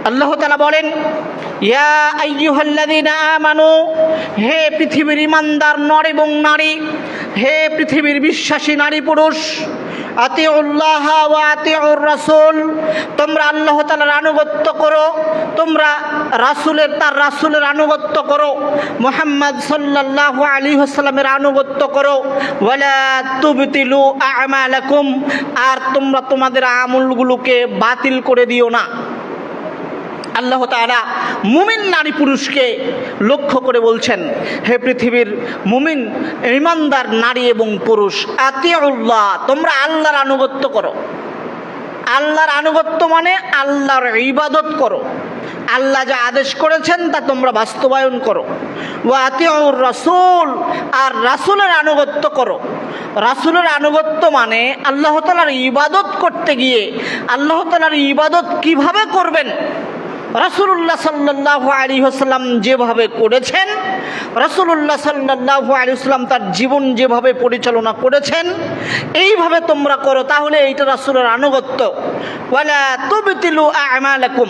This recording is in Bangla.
আল্লাহ তাআলা বলেন, ইয়া আইয়ুহাল্লাযীনা আমানু, হে পৃথিবীর ঈমানদার নর এবং নারী, হে পৃথিবীর বিশ্বাসী নারী পুরুষ, আতিউল্লাহ ওয়া আতিউর রাসূল, তোমরা আল্লাহ তাআলার আনুগত্য করো, তোমরা তার রাসূলের আনুগত্য করো, মুহাম্মদ সাল্লাল্লাহু আলাইহি ওয়াসাল্লামের আনুগত্য করো। ওয়ালা তুবতিলু আমালাকুম, আর তোমরা তোমাদের আমলগুলোকে বাতিল করে দিও না। আল্লাহ তাআলা মুমিন নারী পুরুষকে লক্ষ্য করে বলছেন, হে পৃথিবীর মুমিন ঈমানদার নারী এবং পুরুষ, আতিউল্লাহ, তোমরা আল্লাহর আনুগত্য করো। আল্লাহর আনুগত্য মানে আল্লাহর ইবাদত করো, আল্লাহ যা আদেশ করেছেন তা তোমরা বাস্তবায়ন করো। ওয়া আতিউর রাসূল, আর রাসূলের আনুগত্য করো। রাসূলের আনুগত্য মানে আল্লাহ তাআলার ইবাদত করতে গিয়ে আল্লাহ তাআলার ইবাদত কিভাবে করবেন, রাসূলুল্লাহ সাল্লাল্লাহু আলাইহি ওয়াসাল্লাম যেভাবে করেছেন, রাসূলুল্লাহ সাল্লাল্লাহু আলাইহি ওয়াসাল্লাম তার জীবন যেভাবে পরিচালনা করেছেন, এইভাবে তোমরা করো, তাহলে এইটা রাসূলের আনুগত্য। ওয়ালা তুবতিলু আমালাকুম,